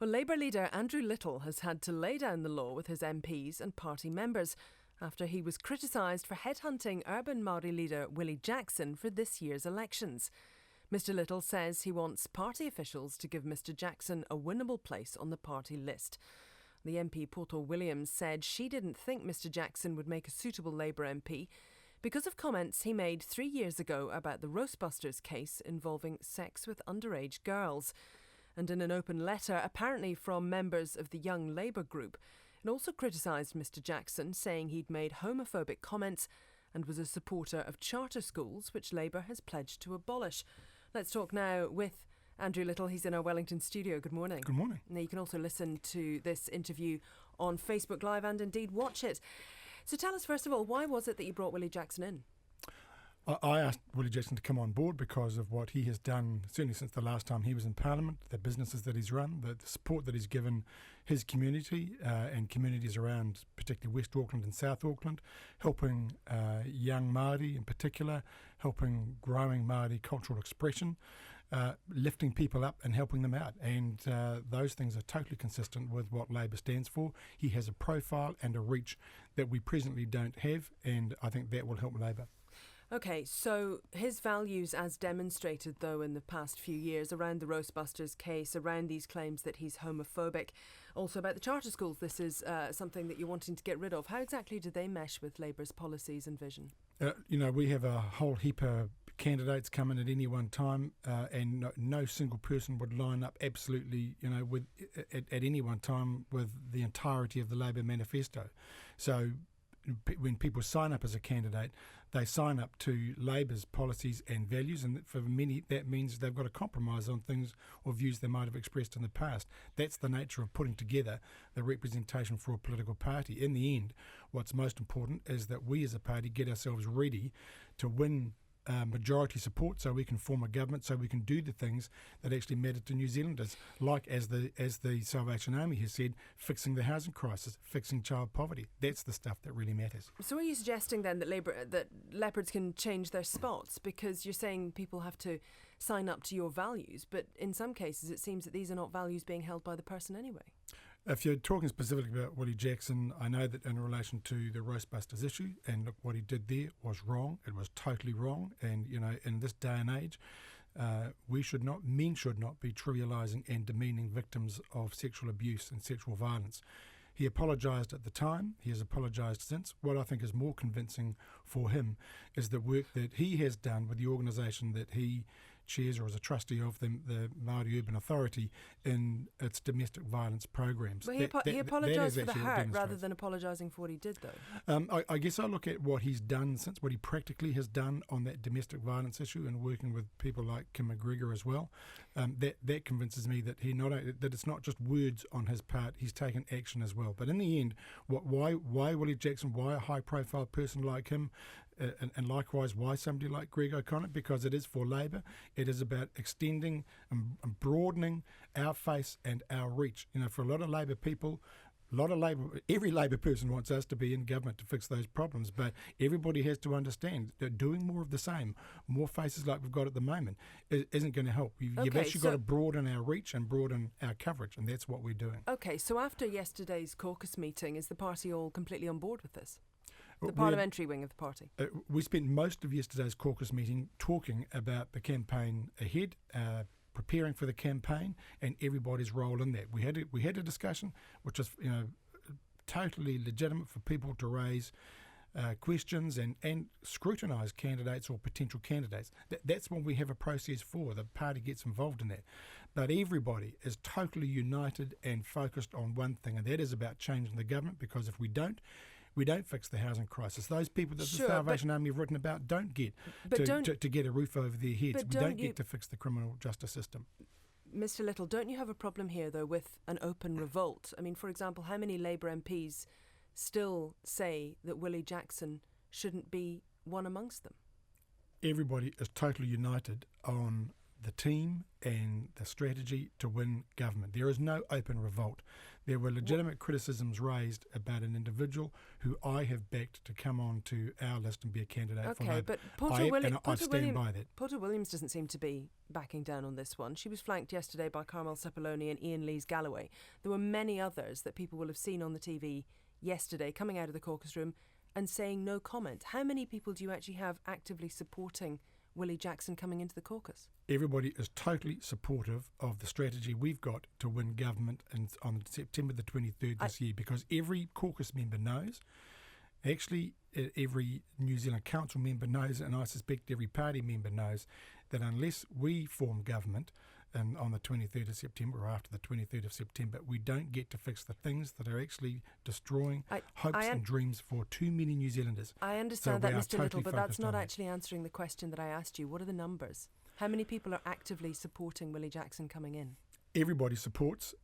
Well, Labour leader Andrew Little has had to lay down the law with his MPs and party members after he was criticised for headhunting urban Maori leader Willie Jackson for this year's elections. Mr Little says he wants party officials to give Mr Jackson a winnable place on the party list. The MP Portal Williams said she didn't think Mr Jackson would make a suitable Labour MP because of comments he made 3 years ago about the Roastbusters case involving sex with underage girls. And in an open letter, apparently from members of the Young Labour group, it also criticised Mr Jackson, saying he'd made homophobic comments and was a supporter of charter schools, which Labour has pledged to abolish. Let's talk now with Andrew Little. He's in our Wellington studio. Good morning. Good morning. Now, you can also listen to this interview on Facebook Live and indeed watch it. So tell us, first of all, why was it that you brought Willie Jackson in? I asked Willie Jackson to come on board because of what he has done, certainly since the last time he was in Parliament, the businesses that he's run, the support that he's given his community and communities around, particularly West Auckland and South Auckland, helping young Māori in particular, helping growing Māori cultural expression, lifting people up and helping them out. And those things are totally consistent with what Labour stands for. He has a profile and a reach that we presently don't have, and I think that will help Labour. OK, so his values as demonstrated, though, in the past few years around the Roastbusters case, around these claims that he's homophobic, also about the charter schools, this is something that you're wanting to get rid of. How exactly do they mesh with Labour's policies and vision? We have a whole heap of candidates coming at any one time, and no single person would line up absolutely, with at any one time with the entirety of the Labour manifesto. So when people sign up as a candidate, they sign up to Labour's policies and values, and for many that means they've got to compromise on things or views they might have expressed in the past. That's the nature of putting together the representation for a political party. In the end, what's most important is that we as a party get ourselves ready to win majority support so we can form a government, so we can do the things that actually matter to New Zealanders, like as the Salvation Army has said, fixing the housing crisis, fixing child poverty. That's the stuff that really matters. So are you suggesting then that Leopards can change their spots, because you're saying people have to sign up to your values, but in some cases it seems that these are not values being held by the person anyway? If you're talking specifically about Willie Jackson, I know that in relation to the Roastbusters issue, and look, what he did there was wrong. It was totally wrong. And, in this day and age, men should not be trivialising and demeaning victims of sexual abuse and sexual violence. He apologised at the time. He has apologised since. What I think is more convincing for him is the work that he has done with the organisation that he chairs or is a trustee of, the Māori Urban Authority, in its domestic violence programs. But he apologised for the hurt rather than apologising for what he did, though. I guess I look at what he's done since, what he practically has done on that domestic violence issue, and working with people like Kim McGregor as well. That convinces me that that it's not just words on his part, he's taken action as well. But in the end, why Willie Jackson, why a high-profile person like him, and likewise why somebody like Greg O'Connor? Because it is for Labour. It is about extending and broadening our face and our reach. For a lot of Labour people, every Labour person wants us to be in government to fix those problems, but everybody has to understand that doing more of the same, more faces like we've got at the moment, isn't going to help. You've actually got to broaden our reach and broaden our coverage, and that's what we're doing. OK, so after yesterday's caucus meeting, is the party all completely on board with this? The parliamentary wing of the party? We spent most of yesterday's caucus meeting talking about the campaign ahead, preparing for the campaign, and everybody's role in that. We had a discussion which was totally legitimate for people to raise questions and scrutinise candidates or potential candidates. That's what we have a process for. The party gets involved in that. But everybody is totally united and focused on one thing, and that is about changing the government, because if we don't fix the housing crisis. Those people that the Salvation Army have written about don't get to get a roof over their heads. We don't get to fix the criminal justice system. Mr Little, don't you have a problem here, though, with an open revolt? I mean, for example, how many Labour MPs still say that Willie Jackson shouldn't be one amongst them? Everybody is totally united on the team and the strategy to win government. There is no open revolt. There were legitimate criticisms raised about an individual who I have backed to come on to our list and be a candidate for Labour. But Porter by that. Porter Williams doesn't seem to be backing down on this one. She was flanked yesterday by Carmel Sepuloni and Ian Lees-Galloway. There were many others that people will have seen on the TV yesterday coming out of the caucus room and saying no comment. How many people do you actually have actively supporting Willie Jackson coming into the caucus? Everybody is totally supportive of the strategy we've got to win government on September the 23rd this year, because every caucus member knows, actually every New Zealand council member knows, and I suspect every party member knows, that unless we form government on the 23rd of September or after the 23rd of September, we don't get to fix the things that are actually destroying hopes and dreams for too many New Zealanders. I understand so that, Mr. Little, but that's not that. actually answering the question that I asked you. What are the numbers? How many people are actively supporting Willie Jackson coming in? Everybody supports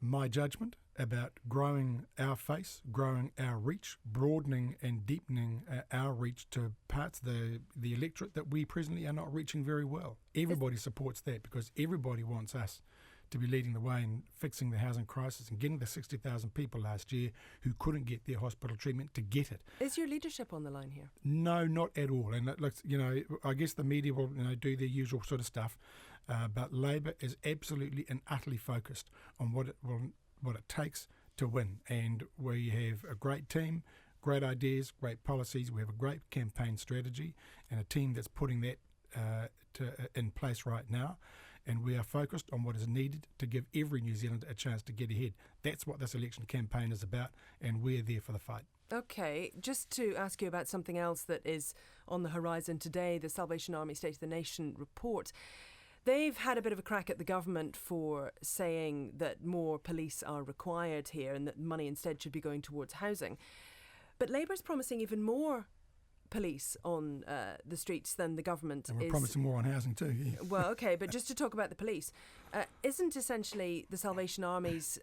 my judgment about growing our face, growing our reach, broadening and deepening our reach to parts of the electorate that we presently are not reaching very well. Everybody supports that, because everybody wants us to be leading the way in fixing the housing crisis and getting the 60,000 people last year who couldn't get their hospital treatment to get it. Is your leadership on the line here? No, not at all. And look, I guess the media will do their usual sort of stuff, but Labour is absolutely and utterly focused on what it takes to win. And we have a great team, great ideas, great policies. We have a great campaign strategy and a team that's putting that in place right now. And we are focused on what is needed to give every New Zealander a chance to get ahead. That's what this election campaign is about, and we're there for the fight. Okay, just to ask you about something else that is on the horizon today, the Salvation Army State of the Nation report. They've had a bit of a crack at the government for saying that more police are required here and that money instead should be going towards housing. But Labour's promising even more police on the streets than the government and we're promising more on housing too. Yeah. Well, okay, but just to talk about the police, isn't essentially the Salvation Army's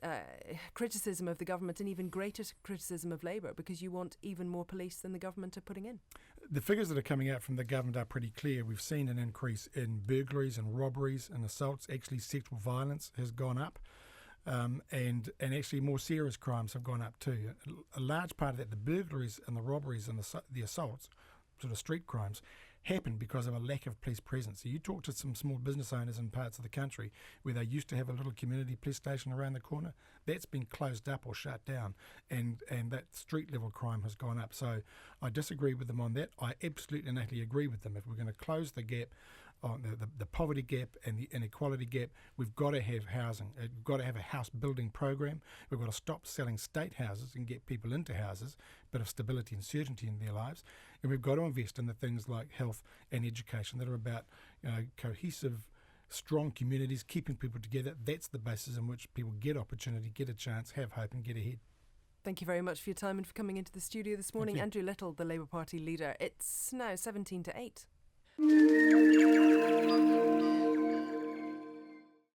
criticism of the government an even greater criticism of Labour, because you want even more police than the government are putting in? The figures that are coming out from the government are pretty clear. We've seen an increase in burglaries and robberies and assaults. Actually, sexual violence has gone up. And actually more serious crimes have gone up too. A large part of that, the burglaries and the robberies and the assaults, sort of street crimes, happen because of a lack of police presence. So you talk to some small business owners in parts of the country where they used to have a little community police station around the corner. That's been closed up or shut down, and that street level crime has gone up. So I disagree with them on that. I absolutely and utterly agree with them. If we're going to close the gap on the poverty gap and the inequality gap, we've got to have housing. We've got to have a house building program. We've got to stop selling state houses and get people into houses, bit of stability and certainty in their lives. And we've got to invest in the things like health and education that are about cohesive, strong communities, keeping people together. That's the basis on which people get opportunity, get a chance, have hope and get ahead. Thank you very much for your time and for coming into the studio this morning. Andrew Little, the Labour Party leader. It's now 7:17 to 8.